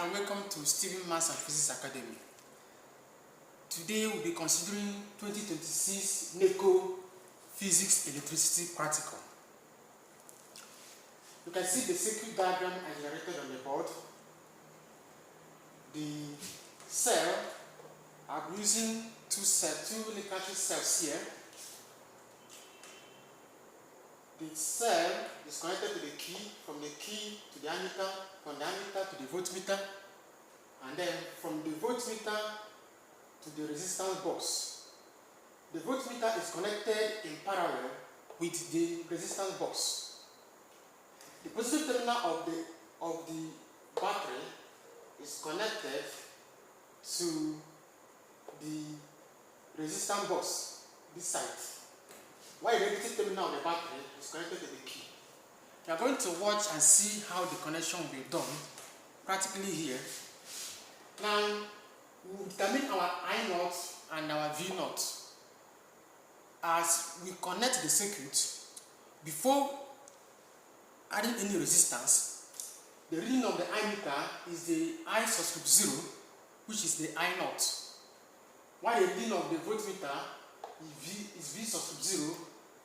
and welcome to Stephen Maths and Physics Academy. Today we'll be considering 2026 Neco Physics Electricity Practical. You can see the circuit diagram as generated on the board. The cell, I'm using two electrical cells here. The cell is connected to the key, from the key to the ammeter, from the ammeter to the voltmeter, and then from the voltmeter to the resistance box. The voltmeter is connected in parallel with the resistance box. The positive terminal of the battery is connected to the resistance box, this side, while the negative terminal of the battery is connected to the key. We are going to watch and see how the connection will be done practically here. Now, we will determine our I naught and our V naught as we connect the circuit. Before adding any resistance, the reading of the ammeter is the I subscript 0, which is the I naught, while the reading of the voltmeter is V subscript 0,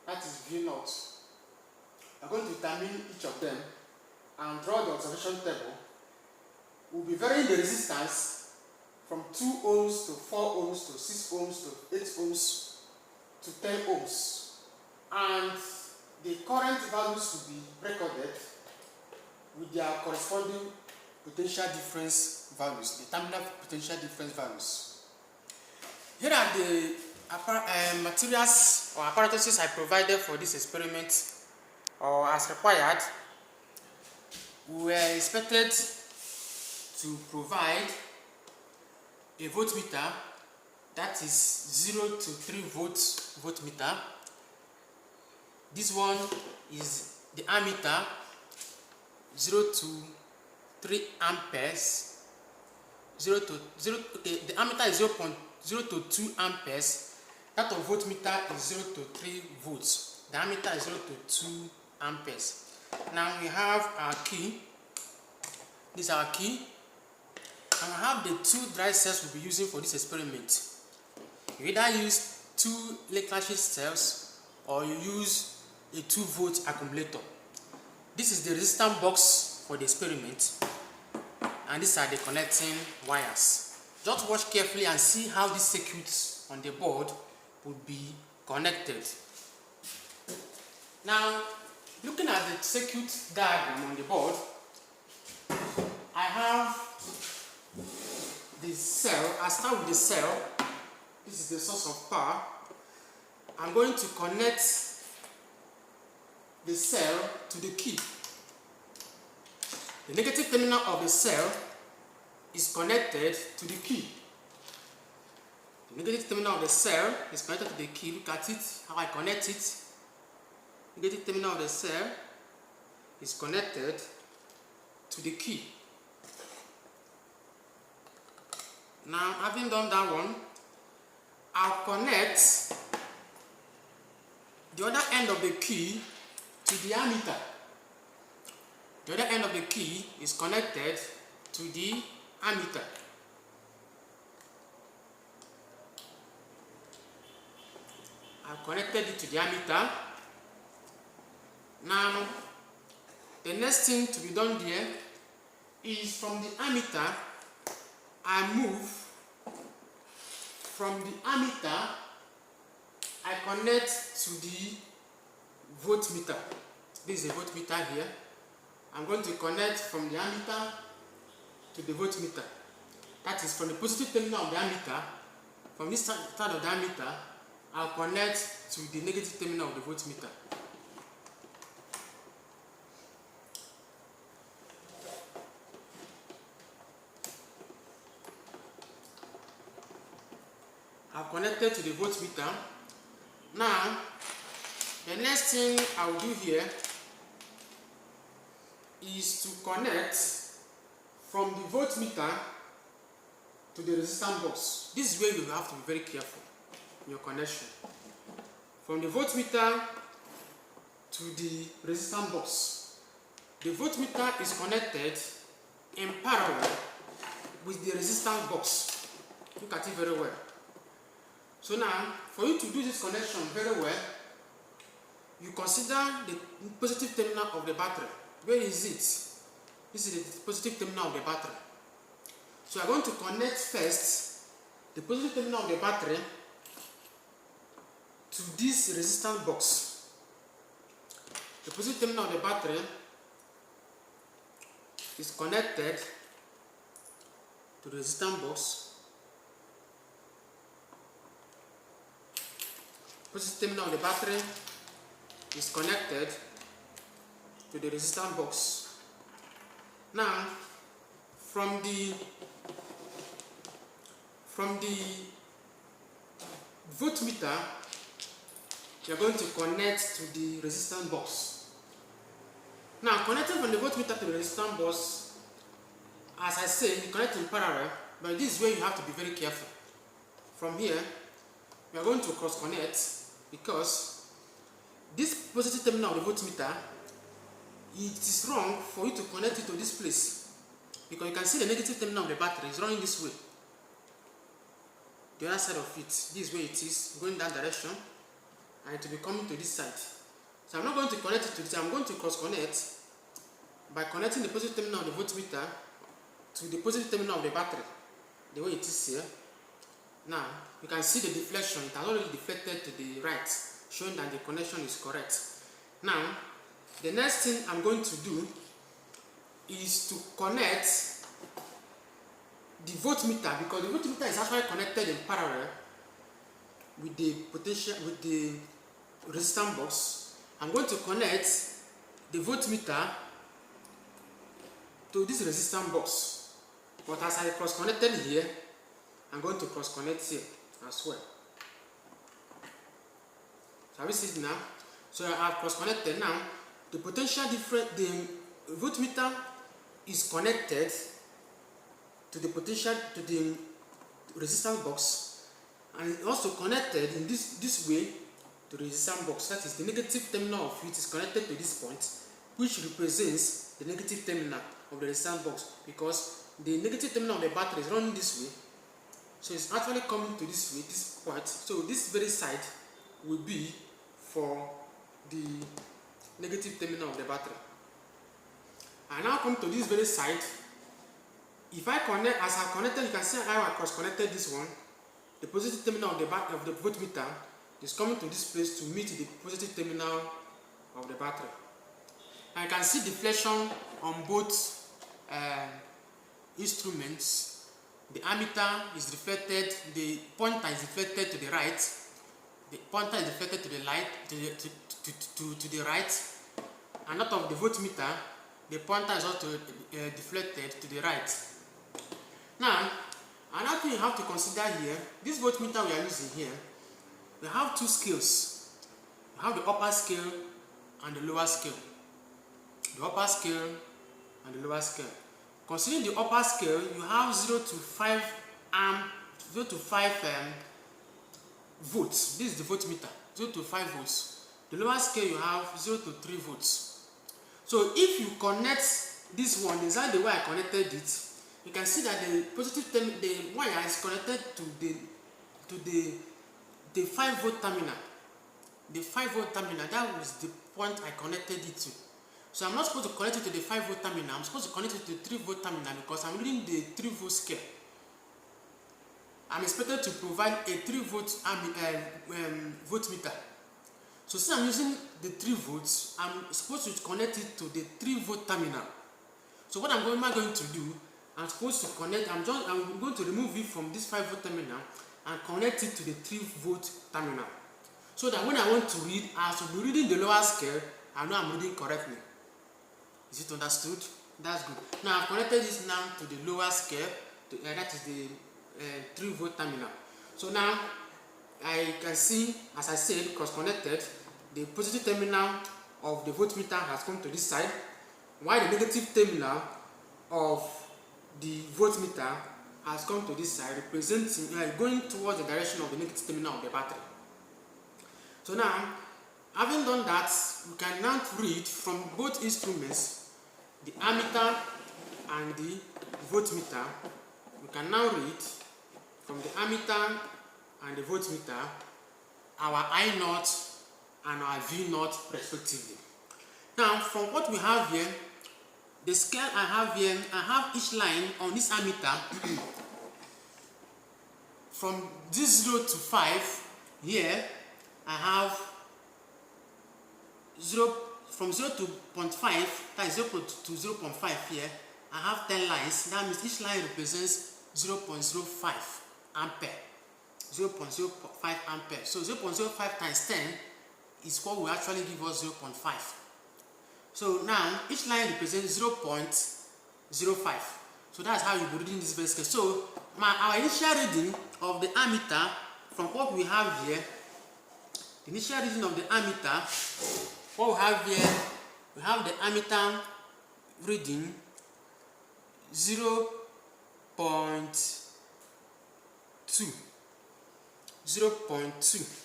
that is V naught. We are going to determine each of them and draw the observation table. We will be varying the resistance from 2 ohms to 4 ohms to 6 ohms to 8 ohms to 10 ohms. And the current values will be recorded with their corresponding potential difference values, the terminal potential difference values. Here are the materials or apparatuses I provided for this experiment, or as required. We were expected to provide a voltmeter, that is 0 to 3 volts voltmeter. This one is the ammeter, 0 to 3 amperes. The ammeter is 0 to 2 amperes. That of voltmeter is 0 to 3 volts. The ammeter is 0 to 2 amperes. Now we have our key. This is our key. And we have the 2 dry cells we'll be using for this experiment. You either use 2 electrical cells or you use a 2-volt accumulator. This is the resistance box for the experiment, and these are the connecting wires. Just watch carefully and see how these circuits on the board would be connected. Now, looking at the circuit diagram on the board, I have the cell. I start with the cell. This is the source of power. I'm going to connect the cell to the key. The negative terminal of the cell is connected to the key. The negative terminal of the cell is connected to the key. Look at it, how I connect it. The negative terminal of the cell is connected to the key. Now, having done that one, I'll connect the other end of the key to the ammeter. The other end of the key is connected to the ammeter. I've connected it to the ammeter. Now, the next thing to be done there is from the ammeter, I move from the ammeter, I connect to the voltmeter. This is a voltmeter here. I'm going to connect from the ammeter to the voltmeter. That is from the positive terminal of the ammeter. From this side of the ammeter, I'll connect to the negative terminal of the voltmeter. I've connected to the voltmeter. Now, the next thing I will do here is to connect from the voltmeter to the resistance box. This is where you have to be very careful in your connection. From the voltmeter to the resistance box. The voltmeter is connected in parallel with the resistance box. Look at it very well. So now, for you to do this connection very well, you consider the positive terminal of the battery. Where is it? This is the positive terminal of the battery. So I'm going to connect first the positive terminal of the battery to this resistance box. The positive terminal of the battery is connected to the resistance box. Positive terminal of the battery is connected to the resistance box. Now, from the voltmeter, you are going to connect to the resistance box. Now, connecting from the voltmeter to the resistance box, as I say, you connect in parallel, but this is where you have to be very careful. From here, we are going to cross connect, because this positive terminal of the voltmeter, it is wrong for you to connect it to this place, because you can see the negative terminal of the battery is running this way. The other side of it, this is where it is, going that direction, and it will be coming to this side. So I'm not going to connect it to this, I'm going to cross connect by connecting the positive terminal of the voltmeter to the positive terminal of the battery, the way it is here. Now, you can see the deflection, it has already deflected to the right, showing that the connection is correct. Now, the next thing I'm going to do is to connect the voltmeter, because the voltmeter is actually connected in parallel with the potential, with the resistance box. I'm going to connect the voltmeter to this resistance box, but as I cross connected here, I'm going to cross connect here as well. So we see it now. So I have cross connected now. The potential difference, the voltmeter is connected to the potential, to the resistance box, and it's also connected in this way to the resistance box. That is, the negative terminal of it is connected to this point, which represents the negative terminal of the resistance box, because the negative terminal of the battery is running this way. So it's actually coming to this way, this point. So this very side will be for the negative terminal of the battery. I now come to this very side. If I connect, as I connected, you can see how I cross connected this one. The positive terminal of the voltmeter is coming to this place to meet the positive terminal of the battery. And you can see deflection on both instruments. The ammeter is deflected, the pointer is deflected to the right, the pointer is deflected to the light, to the right, and out of the voltmeter, the pointer is also deflected to the right. Now, another thing you have to consider here, this voltmeter we are using here, we have two scales. We have the upper scale and the lower scale. The upper scale and the lower scale. Considering the upper scale, you have 0 to 5 volts. This is the voltmeter, 0 to 5 volts. The lower scale, you have 0 to 3 volts. So if you connect this one, exactly the way I connected it, you can see that the positive the wire is connected to the 5 volt terminal. The 5 volt terminal, that was the point I connected it to. So I'm not supposed to connect it to the 5 volt terminal, I'm supposed to connect it to the 3 volt terminal, because I'm reading the 3 volt scale. I'm expected to provide a 3 volt voltmeter. So since I'm using the 3 volts, I'm supposed to connect it to the 3 volt terminal. So what am I going to do? I'm supposed to connect, I'm going to remove it from this 5 volt terminal and connect it to the 3 volt terminal. So that when I want to read, I should be reading the lower scale, I know I'm reading correctly. Is it understood? That's good. Now I've connected this now to the lower scale, that is the 3 volt terminal. So now I can see, as I said, cross connected, the positive terminal of the voltmeter has come to this side, while the negative terminal of the voltmeter has come to this side, representing going towards the direction of the negative terminal of the battery. So now, having done that, we can now read from both instruments, the ammeter and the voltmeter, we can now read from the ammeter and the voltmeter our I naught and our V naught respectively. Now, from what we have here, the scale I have here, I have each line on this ammeter from this 0 to 5 here. I have from 0 to 0.5, that is 0 to 0.5 here. I have 10 lines. That means each line represents 0.05 ampere. 0.05 ampere. So 0.05 times 10 is what will actually give us 0.5. So now each line represents 0.05. So that's how you be reading this very scale. So our initial reading of the ammeter, from what we have here, the initial reading of the ammeter, what we have here, we have the ammeter reading 0.2.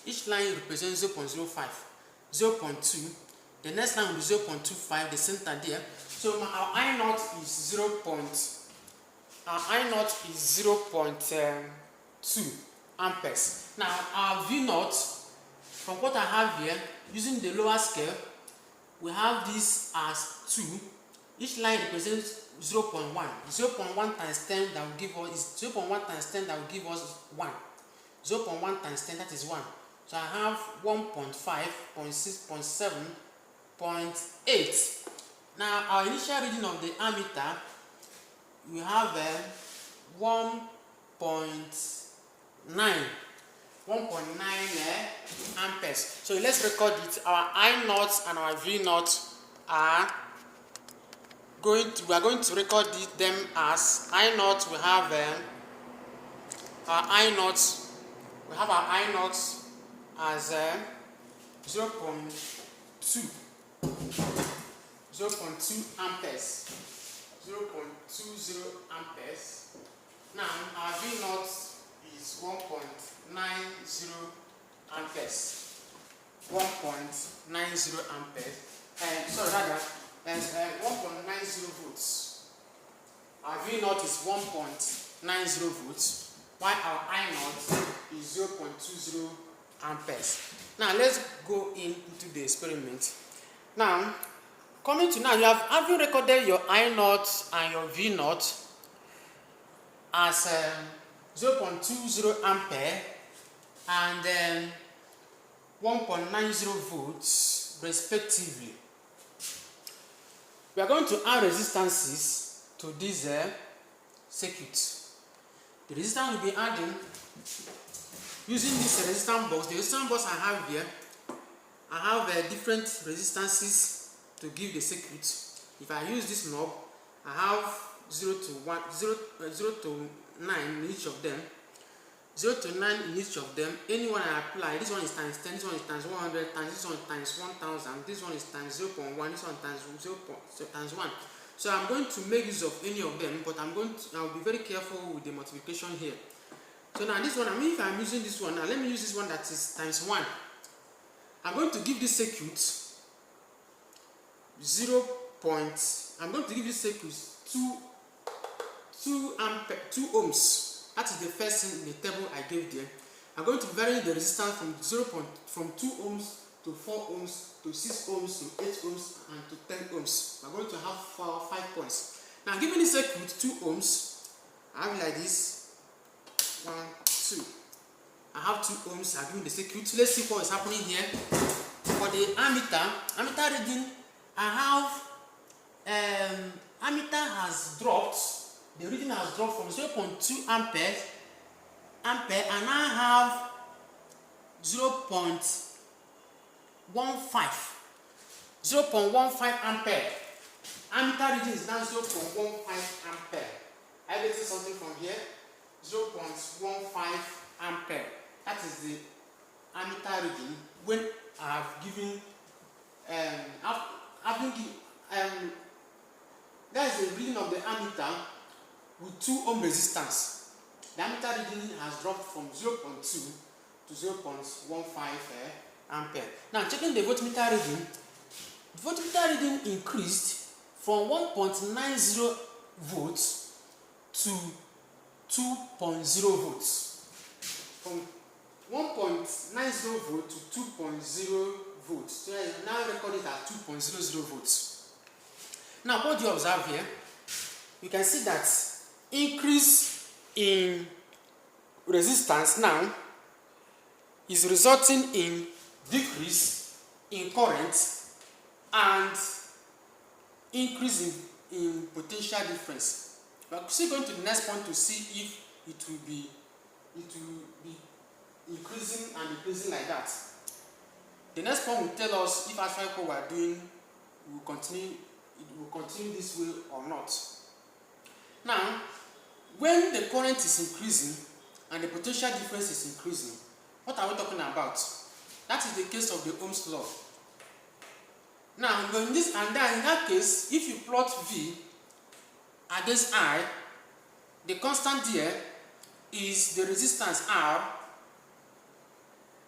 Each line represents 0.05. 0.2. The next line will be 0.25, the center there. So our I naught is 0.2 amperes. Now our V naught, from what I have here, using the lower scale, we have this as 2. Each line represents 0.1. 0.1 times 10 that will give us is 0.1 times 10 that will give us 1. 0.1 times 10, that is 1. So I have 1.5, 0.6, 0.7, 0.8. Now our initial reading of the ammeter, we have 1.9 amperes. So let's record it. Our I naught and our V naught are we are going to record them as I naught. We have our I naught. We have our I naught as 0.2 amperes. 0.20 amperes. Now our V naught is 1.90 amperes. 1.90 amperes. Sorry, rather, 1.90 volts. Our V naught is 1.90 volts, while our I naught is 0.20 amperes. Now let's go into the experiment. Now, coming to now, you have you recorded your I naught and your V naught as 0.20 ampere and 1.90 volts respectively. We are going to add resistances to this circuit. The resistance will be adding using this resistance box. The resistance box I have here, I have different resistances to give the circuit. If I use this knob, I have 0 to 9 in each of them. 0 to 9 in each of them. Any one I apply, this one is times 10, this one is times 100, times this one times 1000, this one is times 0.1, this one times 1. So I'm going to make use of any of them, but I'll be very careful with the multiplication here. So now this one, if I'm using this one, now let me use this one that is times 1. I'm going to give this circuit I'm going to give this circuit 2 ohms. That is the first thing in the table I gave there. I'm going to vary the resistance from 2 ohms to 4 ohms to 6 ohms to 8 ohms and to 10 ohms. We're going to have 5 points. Now, given this circuit 2 ohms, I have like this 1, 2. I have 2 ohms. I'm doing the circuit. Let's see what is happening here. For the ammeter reading, I have ammeter has dropped. The reading has dropped from 0.2 ampere, and I have 0.15 ampere. Ammeter reading is now 0.15 ampere. I get something from here. 0.15 ampere. That is the ammeter reading when I have given that is the reading of the ammeter with 2 ohm resistance. The ammeter reading has dropped from 0.2 to 0.15 ampere. Now checking the voltmeter reading. The voltmeter reading increased from 1.90 volts to 2.0 volts. From 1.90 volt to 2.0 volts. So I now record it at 2.00 volts. Now what do you observe here? You can see that increase in resistance now is resulting in decrease in current and increase in potential difference. We are still going to the next point to see if it will be increasing and decreasing like that. The next point will tell us if actually what we are doing will continue this way or not. Now, when the current is increasing and the potential difference is increasing, what are we talking about? That is the case of the Ohm's law. Now, in that case, if you plot V against I, the constant there is the resistance R,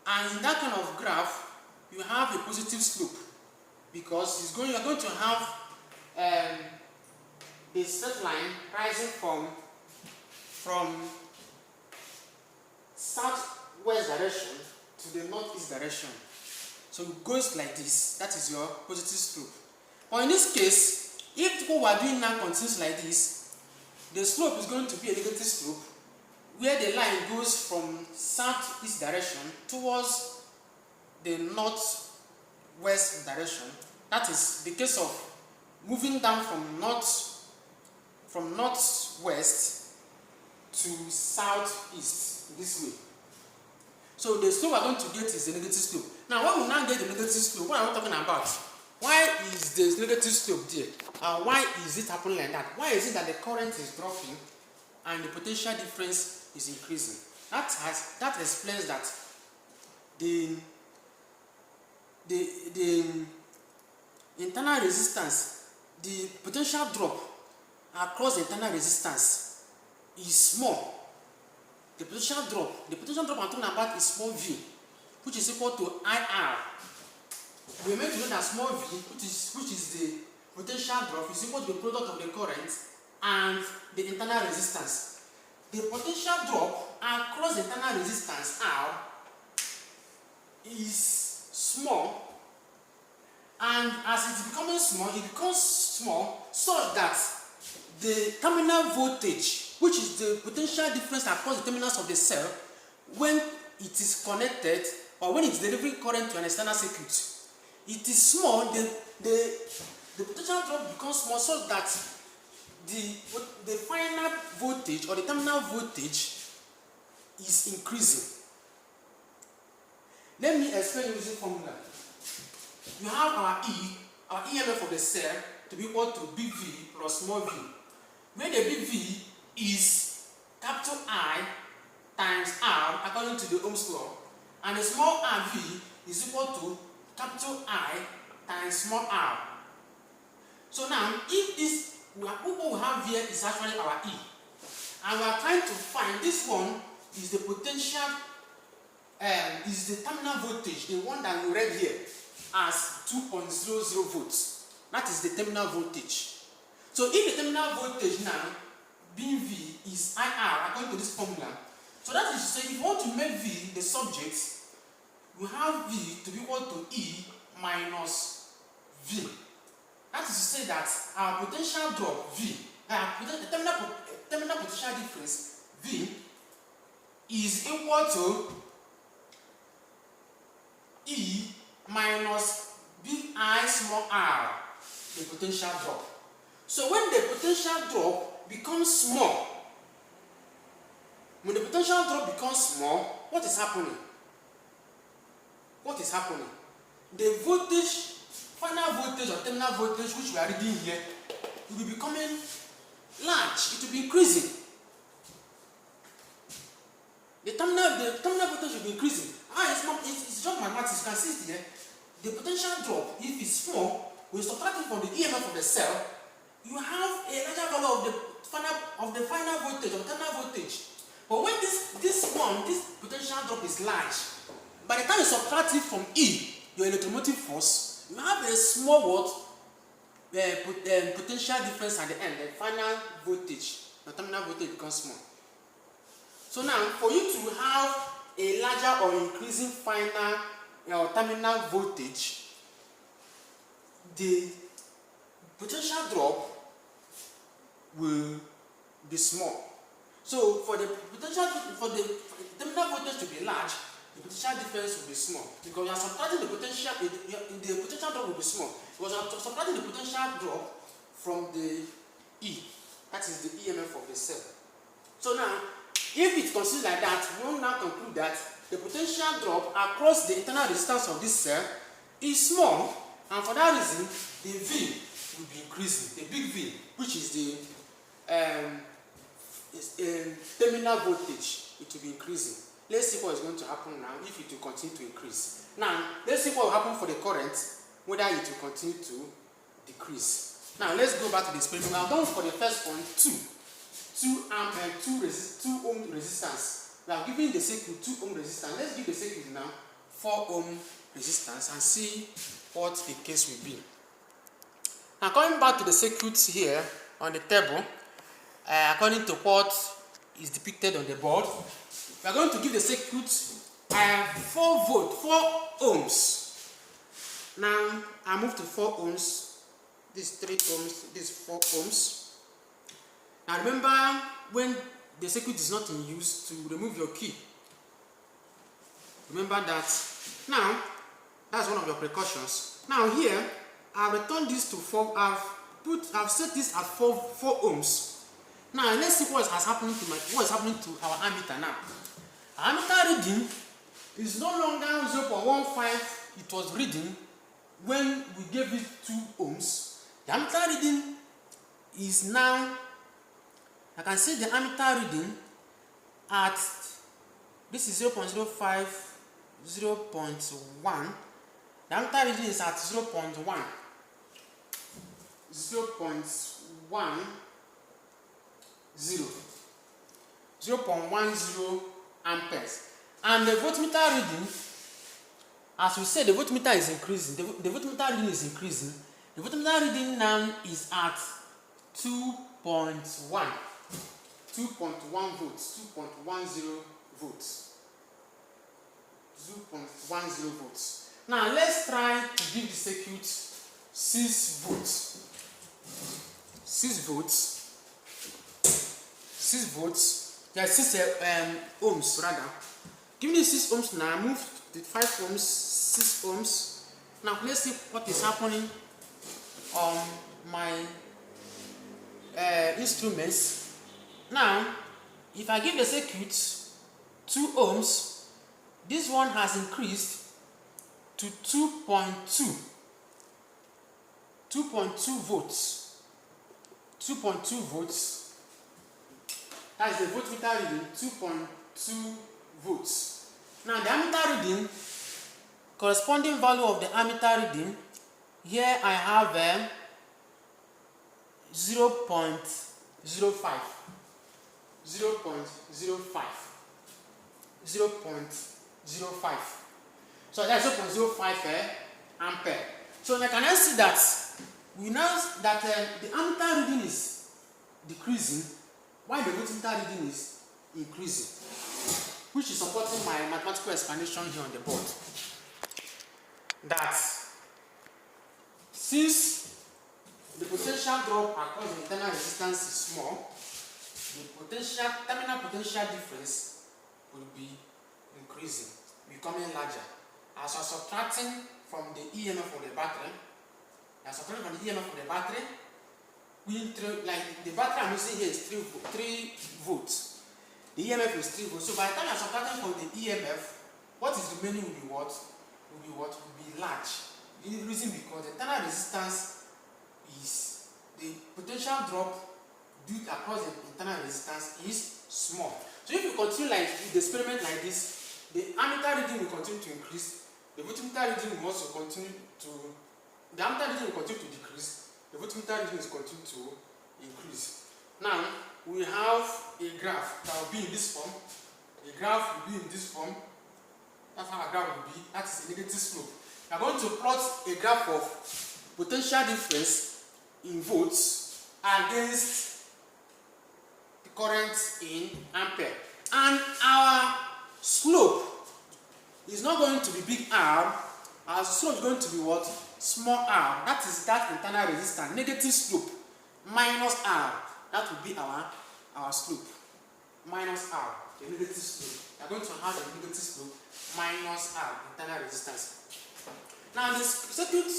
and in that kind of graph, you have a positive slope because you are going to have a straight line rising from southwest direction to the northeast direction. So it goes like this. That is your positive slope. Or in this case, if what we are doing now continues like this, the slope is going to be a negative slope where the line goes from southeast direction towards the northwest direction. That is the case of moving down from northwest to southeast this way. So the slope we are going to get is the negative slope. Now when we now get the negative slope, what are we talking about? Why is the negative slope there? Why is it happening like that? Why is it that the current is dropping and the potential difference is increasing? That explains that the internal resistance, the potential drop across the internal resistance is small. The potential drop I'm talking about is small v, which is equal to IR. We are meant to know that small v, which is the potential drop, is equal to the product of the current and the internal resistance. The potential drop across the internal resistance R is small, and as it is becoming small, it becomes small such that the terminal voltage, which is the potential difference across the terminals of the cell, when it is connected or when it is delivering current to an external circuit, it is small. The potential drop becomes small so that the final voltage or the terminal voltage is increasing. Let me explain using formula. You have our EMF of the cell to be equal to big V plus small v, where the big V is capital I times R according to the Ohm's law, and the small rv is equal to capital I times small r. So now, if what we have here is actually our E, and we are trying to find this one is the potential, is the terminal voltage, the one that we read here as 2.00 volts. That is the terminal voltage. So if the terminal voltage now, being V, is IR according to this formula, so that is to say, if you want to make V the subject, we have V to be equal to E minus V. That is to say that our potential drop V, the terminal potential difference V, is equal to E minus big I small r, the potential drop. So when the potential drop becomes small, what is happening? What is happening? The voltage, final voltage or terminal voltage, which we are reading here, will be becoming large. It will be increasing. The terminal voltage will be increasing. It's just mathematics. You can see it here. The potential drop, if it's small, we subtract it from the EMF of the cell. You have a larger value of the final voltage, of terminal voltage. But when this potential drop is large, by the time you subtract it from E, your electromotive force, you have a small potential difference at the end. The final voltage, the terminal voltage becomes small. So now, for you to have a larger or increasing final or terminal voltage, the potential drop will be small. So for the terminal voltage to be large, the potential difference will be small, because you are subtracting the potential. The potential drop will be small because you are subtracting the potential drop from the E, that is the EMF of the cell. So now, if it's considered like that, we will now conclude that the potential drop across the internal resistance of this cell is small, and for that reason, the V will be increasing, the big V, which is the terminal voltage, it will be increasing. Let's see what is going to happen now if it will continue to increase. Now, let's see what will happen for the current, whether it will continue to decrease. Now, let's go back to the experiment. I've done for the first one 2 ohm resistance. We are giving the circuit 2 ohm resistance. Let's give the circuit now 4 ohm resistance and see what the case will be. Now, coming back to the circuit here on the table, according to what is depicted on the board, we are going to give the circuit 4 ohms. Now, I move to 4 ohms. This 3 ohms, this 4 ohms. Now remember, when the circuit is not in use, to remove your key. Remember that. Now, that's one of your precautions. Now here, I've returned this to 4. I've set this at 4 ohms. Now let's see what is happening to our ammeter now. Our ammeter reading is no longer 0.15 it was reading when we gave it 2 ohms. The ammeter reading is now, I can see the ammeter reading at, this is 0.05, 0.1. The ammeter reading is at 0.1. 0.10 amperes. And the voltmeter reading, as we said, the voltmeter is increasing. The voltmeter reading is increasing. The voltmeter reading now is at 2.1 volts, 2.10 volts. 2.10 volts. Now let's try to give the circuit 6 volts. 6 volts. 6 volts. There are 6 ohms rather. Give me 6 ohms now. I move the 5 ohms, 6 ohms. Now let's see what is happening on my instruments. Now, if I give the circuit 2 ohms, this one has increased to 2.2 volts. 2.2 volts. That is the voltmeter reading, 2.2 volts. Now the ammeter reading, corresponding value of the ammeter reading, here I have 0.05. 0.05. 0.05. So that's 0.05 ampere. So I can now see that we know that the ammeter reading is decreasing while the voltmeter reading is increasing, which is supporting my mathematical explanation here on the board. That since the potential drop across the internal resistance is small, the terminal potential difference will be increasing, becoming larger. As you are subtracting from the EMF of the battery, like the battery I'm using here is 3 volts. The EMF is 3 volts. So by the time you are subtracting from the EMF, what is remaining will be what? Will be large. The reason because the internal resistance is, the potential drop due across the internal resistance is small. So if you continue like the experiment like this, the ammeter reading will continue to increase, the voltmeter reading will also continue to, the ammeter reading will continue to decrease, the voltmeter reading will continue to increase. Now we have a graph that will be in this form. A graph will be in this form. That's how a graph will be. That is a negative slope. We are going to plot a graph of potential difference in volts against the current in ampere. And our slope is not going to be big R. Our slope is going to be what? Small r. That is that internal resistance. Negative slope minus r. That will be our slope. Minus r, the negative slope. We are going to have a negative slope minus r, internal resistance. Now this circuit,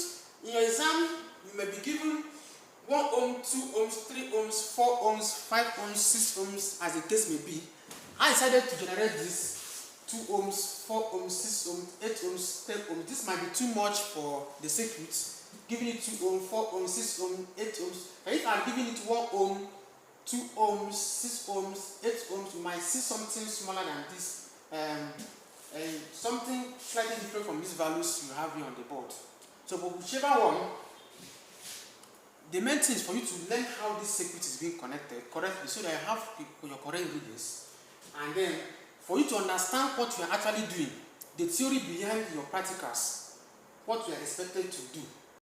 in your exam, you may be given 1 ohm, 2 ohms, 3 ohms, 4 ohms, 5 ohms, 6 ohms, as the case may be. I decided to generate this 2 ohms, 4 ohms, 6 ohms, 8 ohms, 10 ohms. This might be too much for the circuit. Giving it 2 ohms, 4 ohms, 6 ohms, 8 ohms. And if I'm giving it 1 ohm, 2 ohms, 6 ohms, 8 ohms, you might see something smaller than this. Something slightly different from these values you have here on the board. So, but whichever one, the main thing is for you to learn how this circuit is being connected correctly, so that you have your correct readings. And then, for you to understand what you are actually doing, the theory behind your practicals, what you are expected to do.